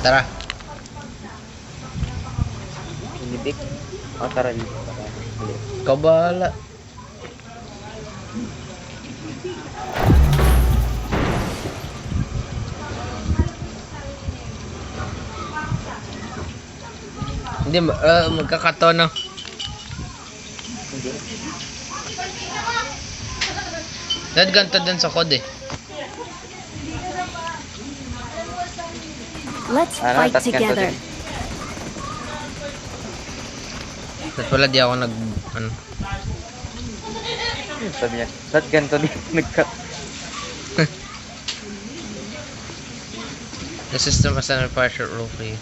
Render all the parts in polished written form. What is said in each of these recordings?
Tara. Libik. O, tara dito. Ikaw bahala. Hindi, magkakatono. Hindi. Dahil ganito din sa code eh. Let's fight tas ganito together. din. Dahil pala di ako ano. Sabi niya, ba't ganito din nagka... The system has an partial rule for you.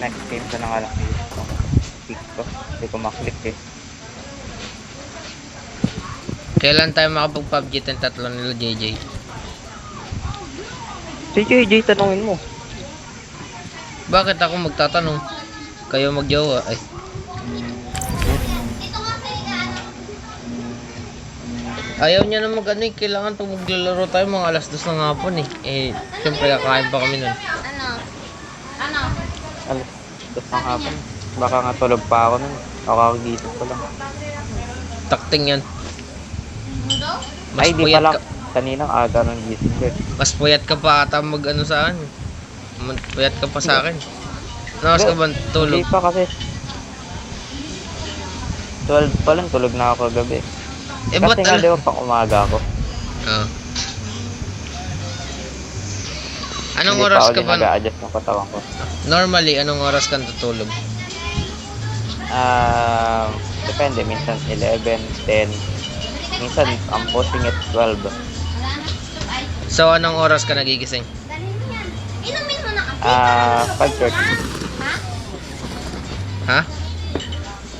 Next game ko na nga lang yung pick ko. Hindi ko maklik eh. Kailan tayo makapag-PUBG ng tatlo nila JJ? Si JJ, tanongin mo. Bakit ako magtatanong? Kayo magjowa ay. Ayaw niya na mag-ano eh. Kailangan pag maglalaro tayo mga alas 2 ng hapon eh. Eh, siyempre kakain pa kami nun. Alas, dos ng hapon. Baka nga tulog pa ako nun. Kakagising ko lang. Takting yan. Mas Ay, di puyat pala. ka, Kaninang aga nung gising ko eh. mas puyat ka pa ata mag-ano sa akin. Puyat ka pa sa akin. Nakas ka ba tulog? Hindi pa kasi. 12 pa lang, tulog na ako kagabi. Eh, ba't Kasi nga di ba pang umaga ako. Oh. Anong Hindi oras pa ka ako ba? nag-a-adjust ng katawan ko. Normally, anong oras ka natutulog? Depende. Minsan 11, 10. Minsan, ang posting at 12. So, anong oras ka nagigising? Inumin mo na kape. 5:30. Ha?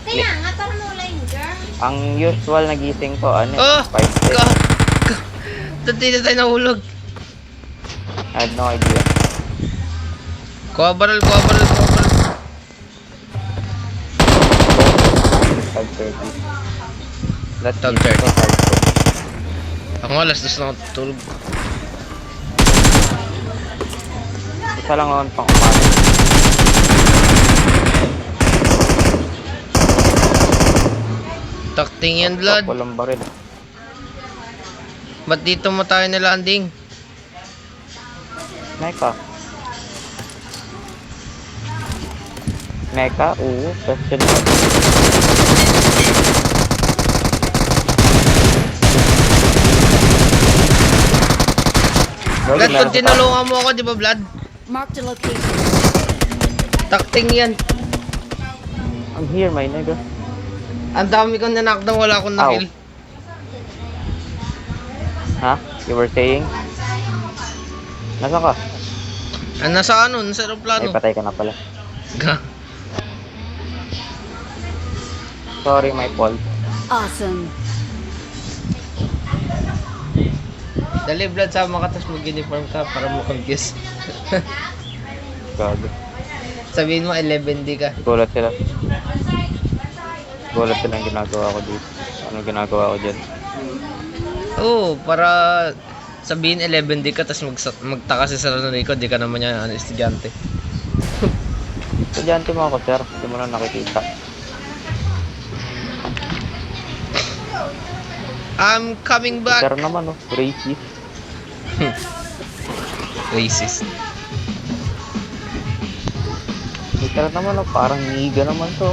Kaya nga, para mawala yung germ. Ang usual na gising ko, ano, Oh! 5:30. Dati na tayo nahulog. I had no idea. Kuha barrel, kuha barrel, kuha barrel. 5:30. That's 12:30. 5:30. Ako alas 2 na ako tutulog. Isa lang naman pang umaga. Takting yan, blood. Walang baril. Ba't dito mo tayo nilanding? Mecha. Mecha? Oo. Question mark. Blood, kung tinulungan mo ako, di ba, blood? Mark the location. Takting yan. I'm here, my nigga. Ang dami kong nanakdang, wala akong nakill. Ha? You were saying? Nasaan ka? Nasa ano? Nasa Ay, aeroplano. patay ka na pala. Ga. Sorry, my fault. Awesome. Dali, blood, sama ka, tapos mag-uniform ka para makag-guess. Gago. Sabihin mo, 11D ka. Gulat sila. Gulat sila ang ginagawa ko dito. Ano ginagawa ko dyan? Oo, para sabihin 11D ka, tapos magtaka si Sir Rico, di ka naman yan, estudyante. Estudyante mo ako, sir. Hindi mo na nakikita. I'm coming back. Sir naman, oh. Racist. Racist. Sir naman, oh. Parang niga naman to.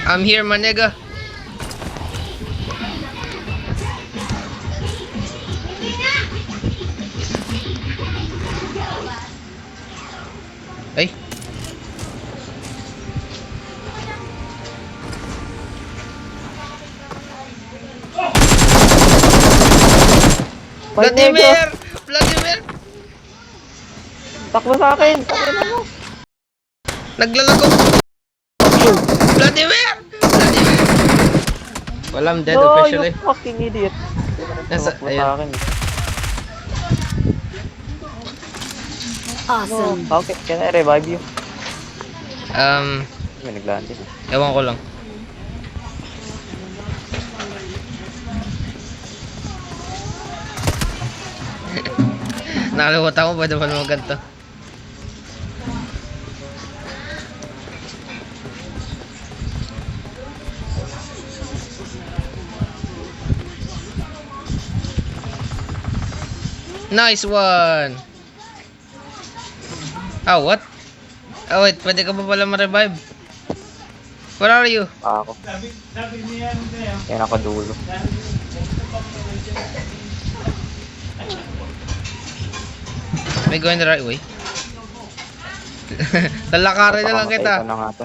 I'm here, my nigga. Ay. Vladimir! Vladimir! Takbo sa akin! Takbo na mo! Naglalago! Vladimir! Vladimir! Well, I'm dead No, officially. you fucking idiot! Nasa- Takbo ayun. sa akin. Awesome. No. Okay, can I revive you? May naglanding. Ewan ko lang. Nakalimutan ko, pwede pa naman ganito. Nice one! Ah, what? Oh, wait, pwede ka pa pala ma-revive. Where are you? Ako. Yan ako dulo. Am I going the right way? Lalakarin na lang Papakamatay kita. ko na nga to.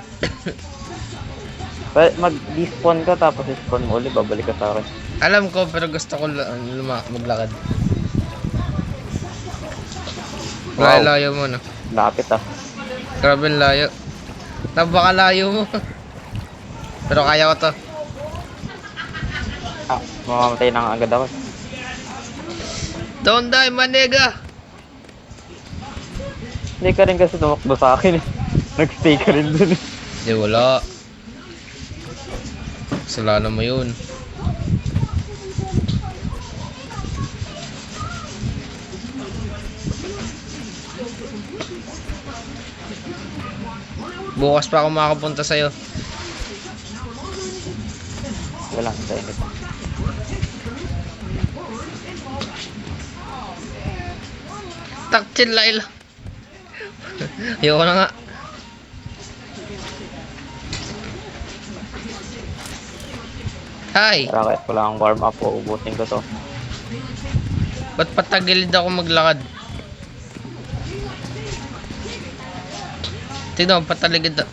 Well, mag-despawn ka tapos spawn mo ulit, babalik ka sa akin. Alam ko, pero gusto ko maglakad. Wow. Layo mo, no? Lapit ah. Grabe ang layo. Napakalayo mo. Pero kaya ko to. Ah, mamamatay na nga agad ako. Don't die, manega! Hindi ka rin kasi tumakbo sa akin eh. Nag-stay ka rin dun eh. Di, wala. Kasalanan mo yun. Bukas pa ako makakapunta sa'yo. Wala, hintayin ito. Takchin, Laila. Ayoko na nga. Hi! Tara, kahit wala akong warm up o ubusin ko to. Ba't patagilid ako maglakad? Tignan mo, pataligid ako.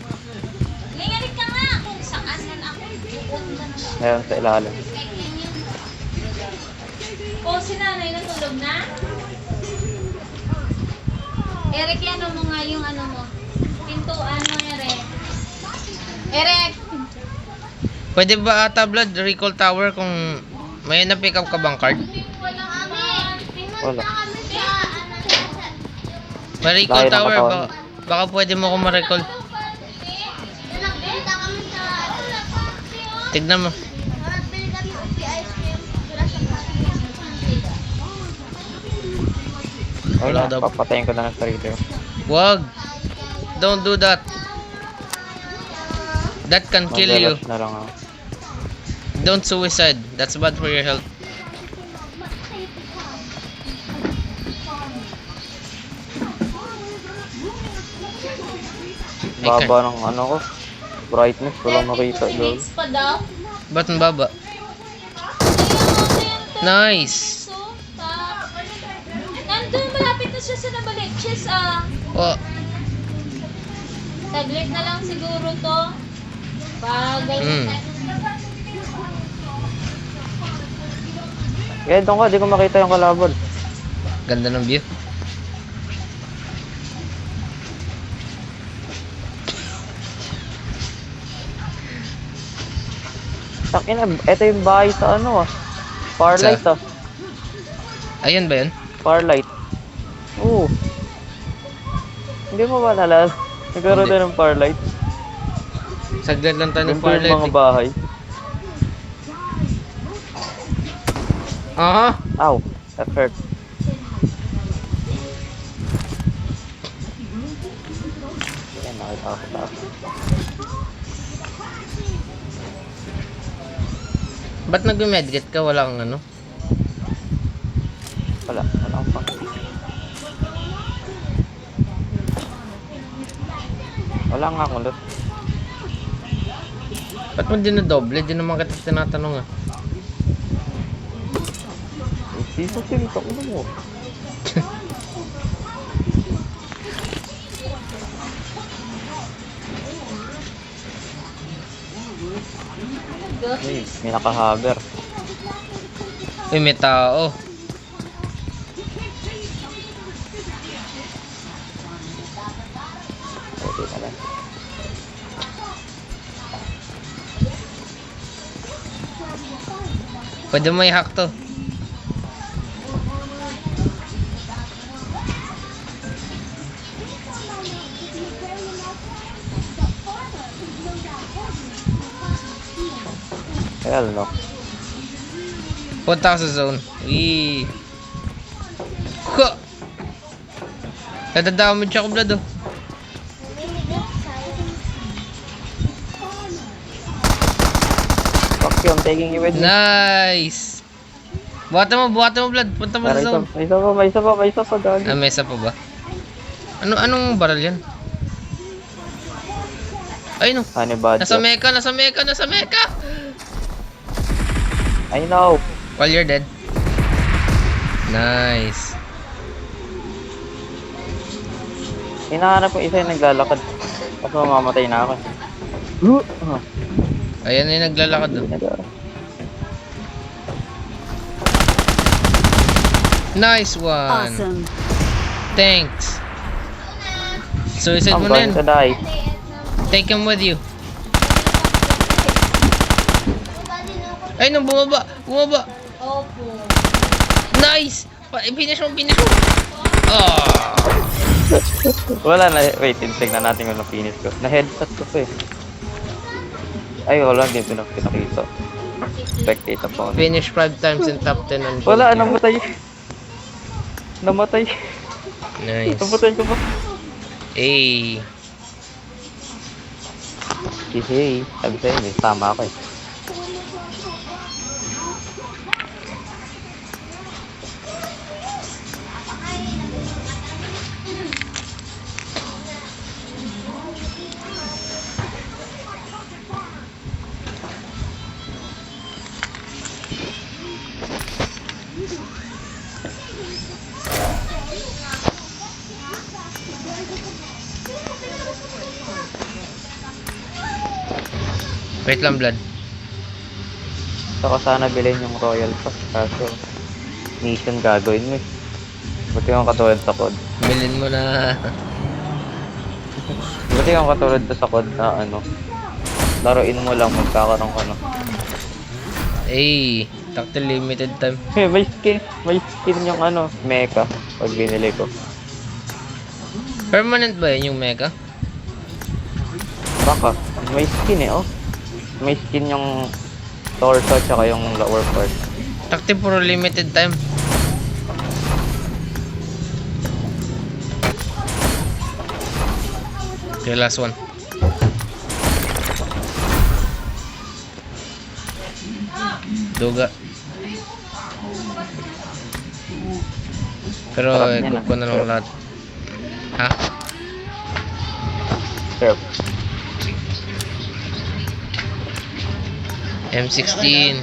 Lingalit ka nga kung saan man ako. Pupunta na. Ngayon sa ilalim. O, si nanay natulog na? Eric, ano mo nga yung ano mo? Pintuan mo, Eric. Eric! Pwede ba ata, Blood, recall tower kung may na-pick up ka bang card? Wala. May recall Layo ng tower, katawan. baka pwede mo akong ma-recall. Tignan mo. Wala, Wala daw. papatayin ko na ng sarili ko. Wag! Don't do that. That can kill you. Mag-relax na lang ako. Don't suicide. That's bad for your health. Baba ng ano ko. Brightness, wala makita doon. Mix pa daw. Ba't ang baba? Nice! Nandun, malapit na siya sa nabaliches Oh, Taglit na lang siguro to. Bagay. Kaya doon ka, di ko makita yung kalaban. ganda ng view. Takina, eto yung bahay sa ano ah. Farlight ah. Ayan ba yun? Farlight. Oo. Hindi mo ba nalala? Nagkaroon Hindi. tayo ng Farlight. Saglit lang tayo ng Yung yung mga farlight. bahay. Aha! Ow, that hurt. Yan, nakita ko sa taas. Ba't nag-medkit ka? Wala kang ano? Wala akong pang. Wala nga akong loot. Ba't mo dinodoble? Di naman kita tinatanong ah. Sisa-sisa ko na mo. May nakahaber. Uy, may tao. Okay na lang. Pwede mo i-hack to. Hell no. Punta ka sa zone. Wee. Huh! Nadadamage ako, blood, oh. Fuck you, I'm taking you with me. Nice! Buhatan mo, blood. Punta mo sa zone. May isa pa, dog. Ah, mesa pa ba? Anong barrel yan? Ay, no. Honey badger. Nasa meka! I know. While you're dead. Nice. Hinahanap ko isa yung naglalakad. Kasi mamamatay na ako. Ayan na yung naglalakad, oh. Nice one. Awesome. Thanks. Suicide I'm mo na going yun. to die. Take him with you. Ay, nung bumaba. Opo. Nice! Finish mo. Oh. Wala na. Wait, tignan natin kung na-finish ko. Na-headshot ko pa eh. Ay, wala. Hindi ko pinakita. Spectate ako. Finish 5 times in top 10 on Wala, gold. namatay. Nice. Namatay ko ba? Hey. Hey, sabi sa'yo, may tama ako eh. Wait lang, blood. Gusto ko sana bilhin yung Royal Pass kaso mission gagawin mo eh. Buti yung katulad sa COD. Bilhin mo na. Buti yung katulad sa COD na ano, laruin mo lang magkakaroon ka no. Hey. Tactile limited time. May skin yung ano, mecha pag binili ko. Permanent ba yun yung mecha? Baka, may skin eh oh. May skin yung torso tsaka yung lower part. Tactile puro limited time. Okay, last one. Duga. Pero Sarap niyan, ikot ko na lang lahat. Ha? Sure. M16.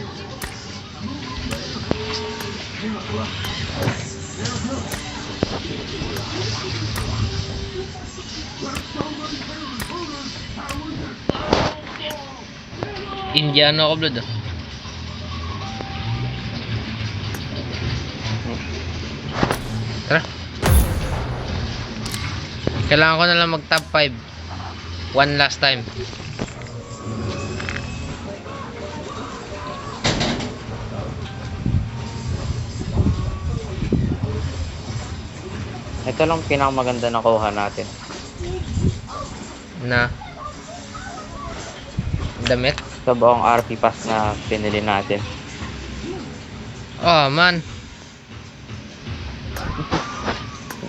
Indiano ako, blood. Tara. Kailangan ko na lang mag top 5. One last time. Ito lang pinakamaganda na kuha natin. Na damit. Sa buong RP pass na pinili natin. Oh man.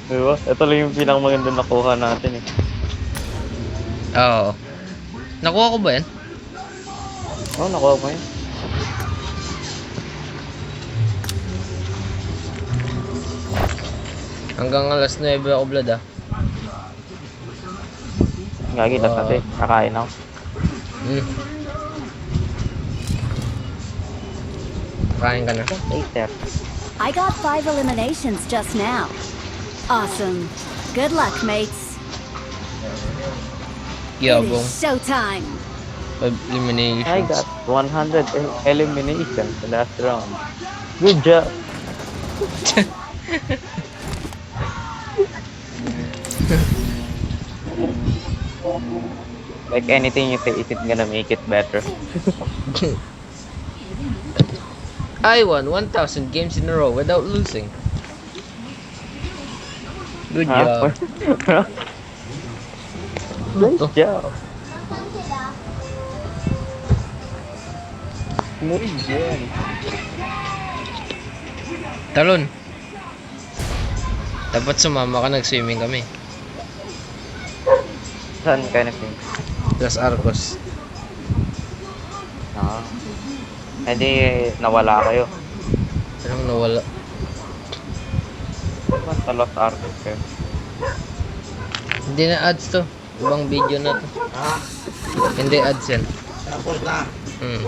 Diba? Ito lang yung pinakamaganda na kuha natin eh. Oo. Nakuha ko ba yan? Oo, nakuha mo yun. Hanggang alas 9 ako, blood, ah. Gagi, tas kasi nakain ako. Kain ka na. Later. I got 5 eliminations just now. Awesome. Good luck, mates. It Yabong. is showtime. 5 eliminations. I got 100 eliminations the last round. Good job. Like anything you say, is it gonna make it better? I won 1,000 games in a row without losing. Good job. Good job. Muy bien. Talon. Dapat sumama ka, nag-swimming kami. Saan kayo nag-team? Las Arcos. Ah. Hindi nawala kayo. Anong nawala? Sa Los Arcos kayo. Hindi na ads to. Ibang video na to. Hindi ads yan. Hmm.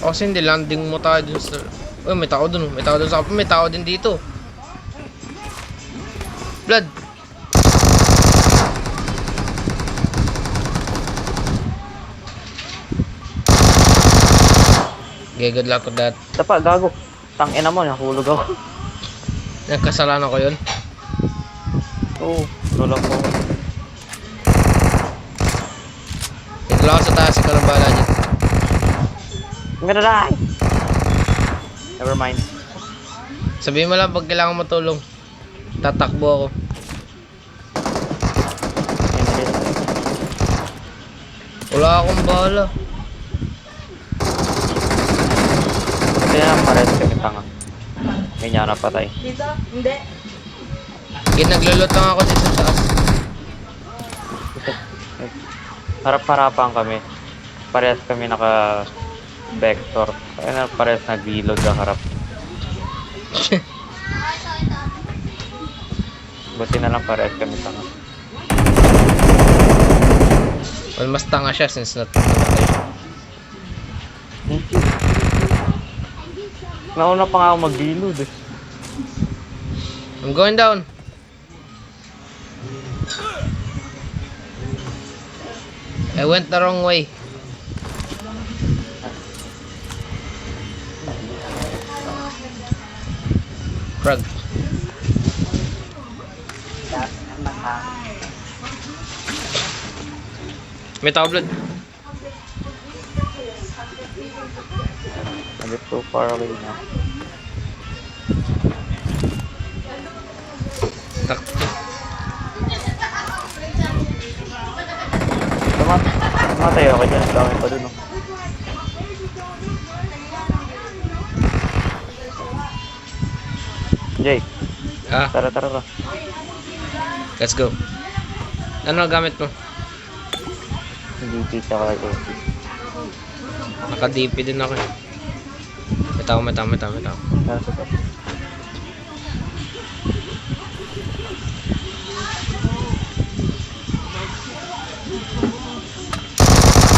O kasi hindi landing mo tayo dun sa... Uy, may tao dun. May tao dun sa kapal. May tao din dito. Blood. Okay, good luck with that. Tapa, gago. Tangina mo, nahulog ako. Nagkasalanan ko yun. Oo, tulog ko. Ito lang ako sa taas. Ikaw lang bahala dyan. I'm gonna die! Never mind. Sabihin mo lang pag kailangan matulong. Tatakbo ako. Wala akong bahala. Kaya lang pares kami tanga. May niya napatay. Dito? Hindi. Naglulot lang ako dito sa taas. Harap-harapan kami. Parehas kami naka-vector. Kaya na parehas nag-reload ang harap. Buti na lang parehas kami tanga. Well, mas tanga siya since natatay. Nauna pa nga ako mag-reload eh. I'm going down. I went the wrong way. Frog. May tao, blood. A bit too far away now. Takto. Tumatay ako dyan. Dami pa dun oh. Jay, Ah, tara. let's go. Ano gamit mo? Hindi kita ka kay OP. Naka-DP din ako. May tao. Tara sa top.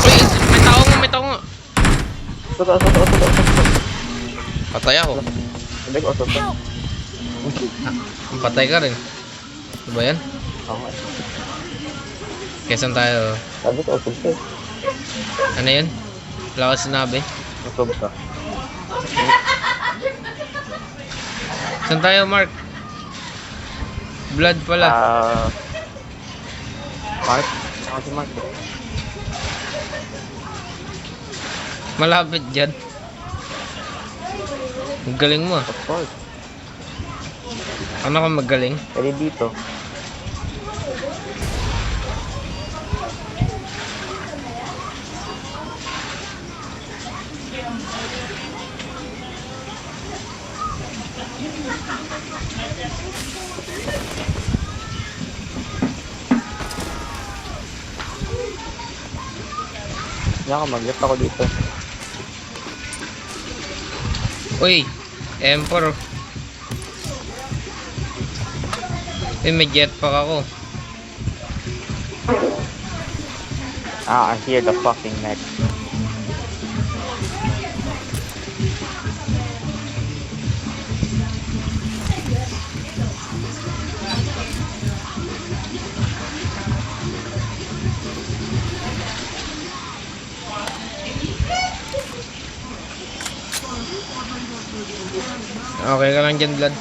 Uy! May tao nga. Suka. Patay ako. Hindi ko suka. Ang patay ka rin. Ano ba yan? Oo. Kaysan tayo. Sabi ko suka. Ano yan? Wala ko sinabi. Usog ka. Saan tayo, Mark? Blood pala. Mark? Ako si Mark. Malapit dyan. Ang galing mo. Of course. Ano ka magaling? Pwede dito. Yan ka, mag-lift ako dito. Uy! Emperor. Uy, may jetpack ako. I hear the fucking neck. Okay ka lang dyan, Blood.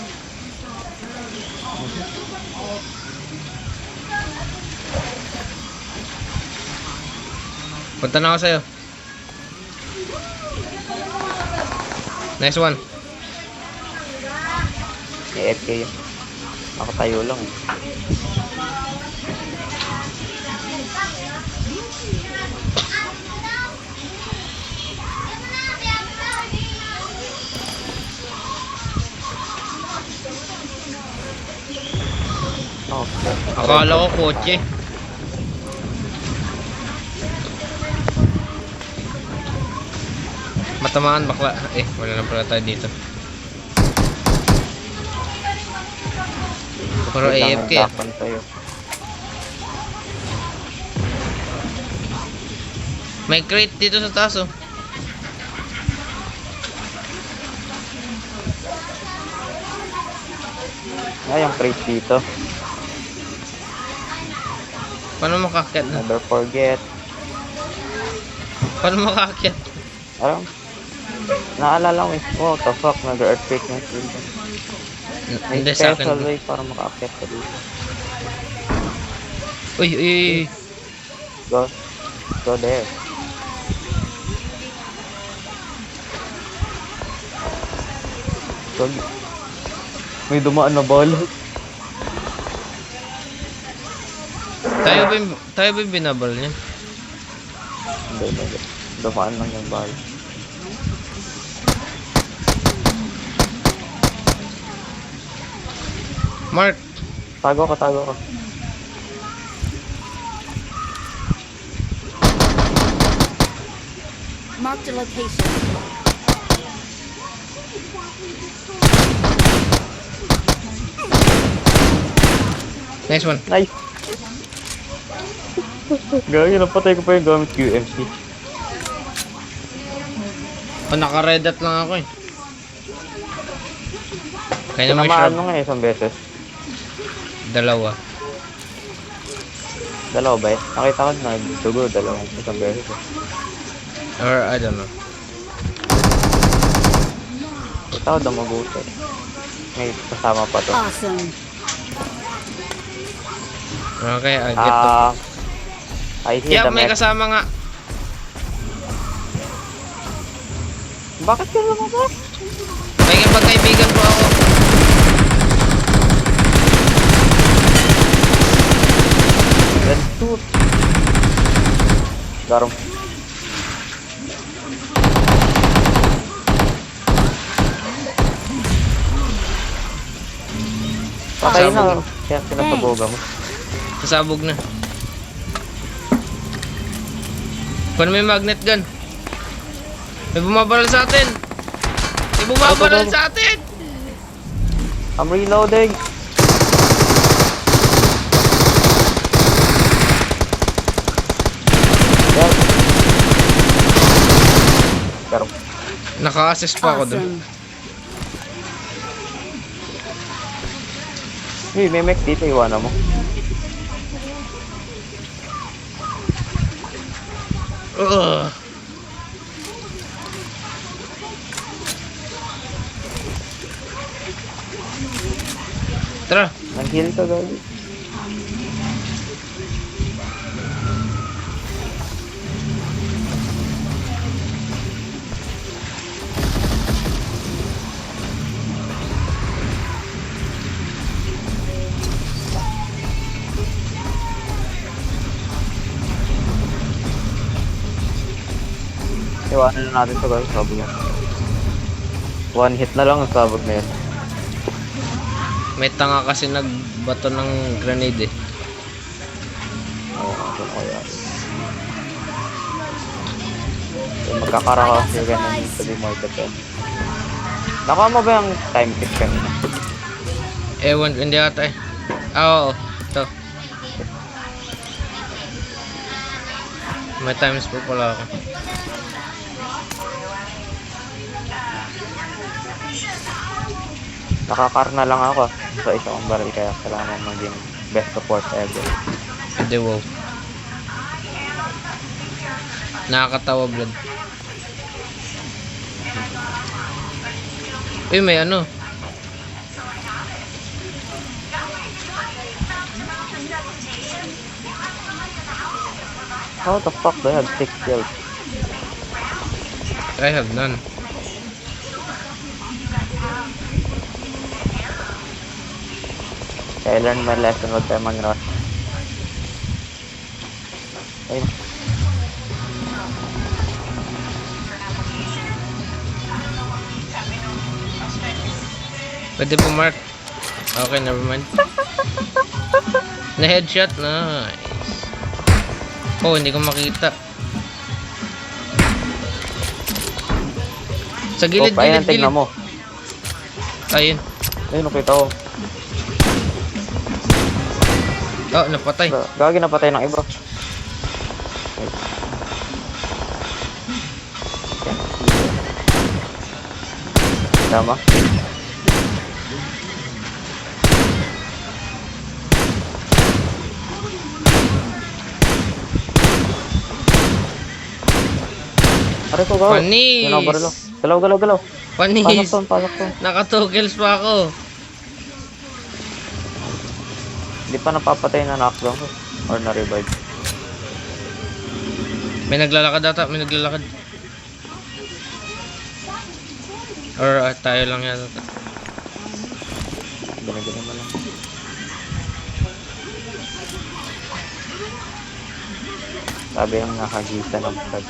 Punta na ako sa'yo. Nice one. AFK yun. Ako tayo lang eh. Akala ko kotse. Matamaan bakla. Wala na pala tayo dito. Pero AFK. Tapan sa'yo. May crate dito sa taas oh. Ay, yung crate dito. Paano makaakyat na? Never forget. Paano makaakyat? Alam? Naalala ko eh. What the fuck? Nag-earthquake na dito. May Hindi sa special akin. way para makaakyat ka dito. Uy, uy, uy. Go. Go there. Go. May dumaan na bala. Tayo ba yung binabal niya? Hindi. Dumaan lang yung bala. Mark, Tago ka. Mark the location. nice one. Nice! Gagi, napatay ko pa yung gamit QMC. Naka-red dot lang ako eh. Kaya naman Tinamaan shrub. mo nga isang beses. Dalawa. Dalawa ba eh? Nakita ko na dugo, dalawang isang beses eh. Or I don't know. Kita ko damaguto. May kasama pa to. Awesome. Okay, I'll get to. I see Yeah, the may map. kasama nga. Bakit ka lumabas? May pagkaibigan po ako. Red suit. Garong. Patay na. Kaya pinasaboga mo. Sasabog na. Paano may magnet gun? May bumabaril sa atin! May bumabaril sa atin! I'm reloading. Yan. Garong. Naka-assist pa ako dun. Awesome. Uy, may mech dito. Iwanan mo. Ugh. Tara, Nag-heal ka, gali. Iwanan na natin ito, guys. Sabog yan. One hit na lang ang sabog na yun. may tanga kasi nagbato ng grenade eh. Oo, ako yan. Magkakara ka kasi ganun dito di mo ito. Nakuha mo ba yung time kit kanina? Ewan, hindi ata eh. Oo, ito. May times po pala ako. Nakakarna lang ako sa isang baril kaya kailangan maging best support ever. Hindi, wow. Nakakatawa, blood. Eh, may ano. How the fuck do I have 6 kills? I have none. I learned my lesson with them on rush. Ayun. Pwede po, Mark. Okay, never mind. Na headshot, nice. Oh, hindi ko makita. Sa gilid, Ayan, gilid, tignan gilid. mo. Ayun. Ayun, nakita ko. Oh, napatay. Gagi napatay ng iba. Tama. Aray ko, gaw. Panis. Barilo. Galaw, galaw, galaw. Pasok Panis. ton, pasok ton. Naka 2 kills pa ako. Hindi pa napapatay na knockdown ko. Or na-revive. May naglalakad ata, may naglalakad. Or tayo lang yata. Ganyan mo lang. Sabi yung nakagisa ng flag.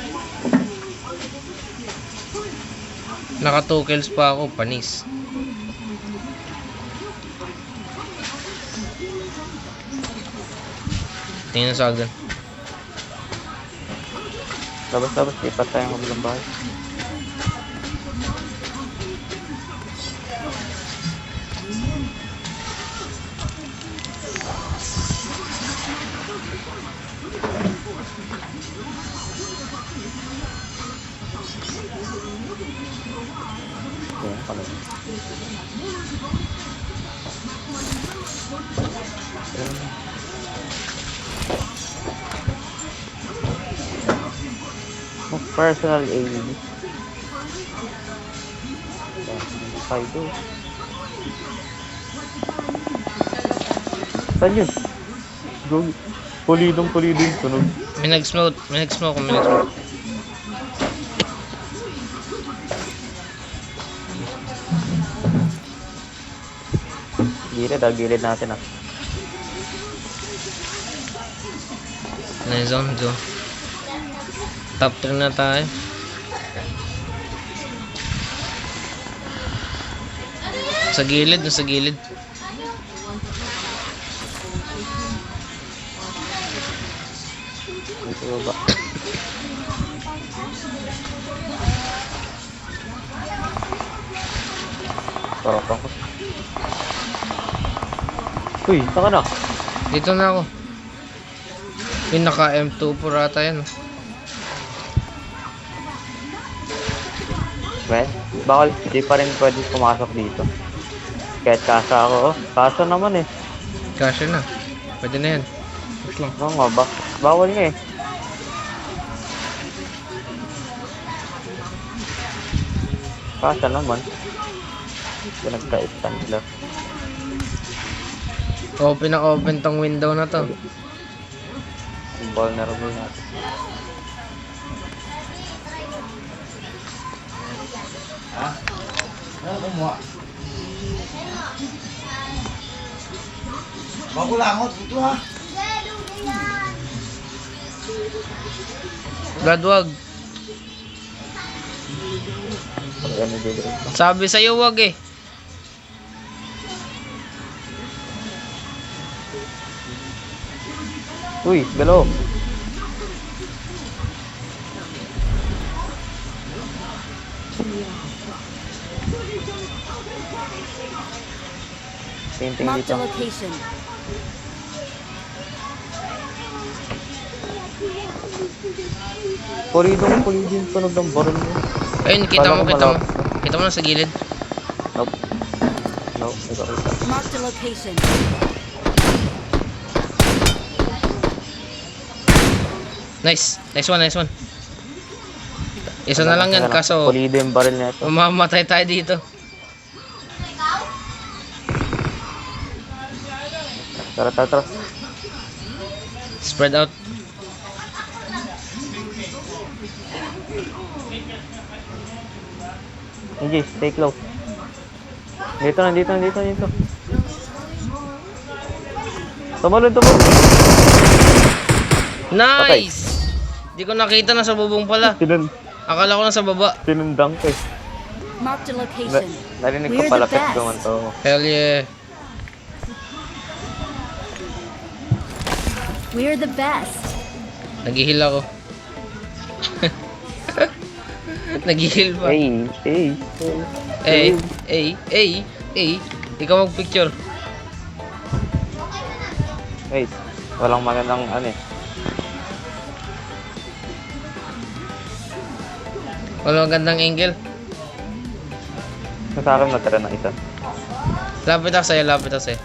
Naka 2 kills pa ako, panis. Tingnan sa akin. Labas, lipat tayo ng kabilang bahay. Ayan, pala. Personal AED. Fido. Saan yun? Gogi. Pulidong tunog. May nag-smoke, may nag-smoke. Gilid natin ah. Zone. Top 3 na tayo. Sa gilid. Dito baba. Parang ako. Uy, saka na. Dito na ako. Yung naka M24 ata yan. Men, bakal di pa rin pwede pumasok dito. Kahit kasa ako, kasa naman eh. Kasya na. Pwede na yan. Wait lang. Oo nga ba? Bawal nga eh. Kasa naman. Pinagkaitan nila. Open tong window na to. Vulnerable natin. Brad, wag. Ayan, nililiit. Sabi sa'yo wag eh. Uy, galaw. Painting Marked dito. a location. Pulidong tunog ng baril mo. Ayun, kita mo. Kita mo na sa gilid. Nope. Nope, ito kita. Marked a location. Nice one. Isa na lang yan, kaso Pulido yung baril na ito. mamamatay tayo dito. Tara. Spread out. Hindi, stay close. Dito. Tumalon. Nice! Di ko nakita, nasa bubong pala. Akala ko nasa baba. Tinundang ko eh. Marked a location. Narinig ko We're the palapit best. ko man to. Hell yeah. We're the best. Nag-heal ako. Nag-heal pa. Ikaw mag-picture. Wait, walang magandang ano eh. Walang magandang angle. Sa akin natira ng isa. Lapit ako sa'yo, lapit ako sa'yo.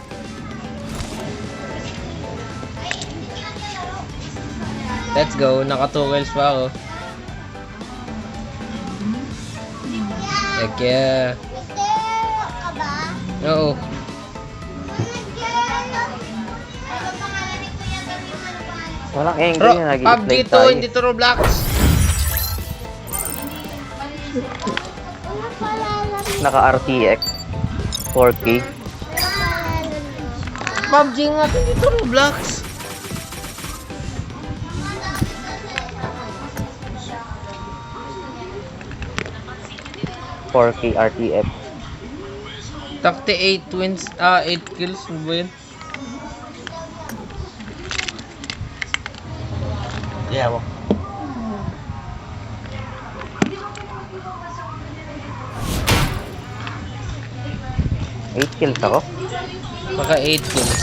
Let's go, naka 2 kills pa ako. Heck yeah. Oo. Walang angle yun, Pub nag-i-slide dito, tayo. hindi to Roblox. Naka-RTX 4K. PUBG nga, hindi to Roblox. RTX. Takti 8 wins, 8 kills, ano ba yun? Yeah, well. Eight kills ako? Baka 8 kills.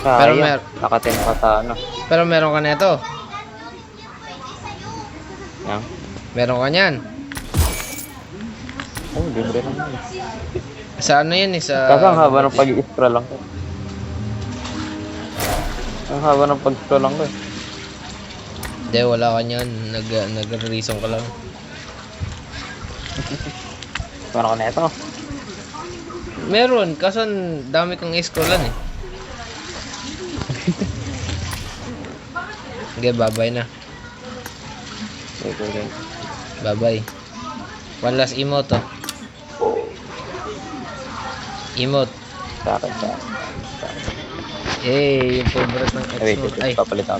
Pero mer- ka sa ano. Pero meron ka nito. Yan. Meron ka niyan. Oh, libre naman. Sa ano yun eh, sa... Kasi ang haba ng pag-i-scroll lang ko. Ang haba ng pag-scroll lang ko eh. Hindi, wala ka niyan. Nag-reason ka lang. Meron ko na ito. Meron, kaso dami kang scrollan eh. Okay, bye-bye na. Okay. Bye-bye. One last emote oh. Emote. Sa akin. Yung favorite ng Wait, X-Mode. Ay, papalitan.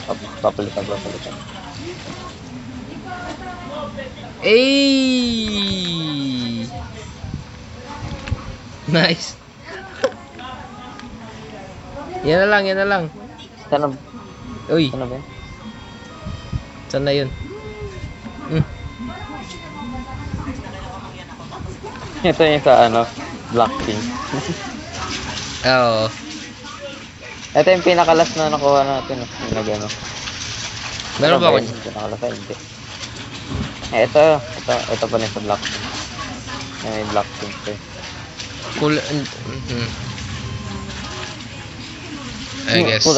Nice. Yan na lang. Sana Uy, ba yun? saan na yun? Ito yung sa ano, Blackpink. Oo. Ito yung pinakalas na nakuha natin. Yung nag-ano. Meron ba ako? Pinakalas na hindi. Ito pa rin sa Blackpink. Yan yung Blackpink ko. Cool. I guess. Cool.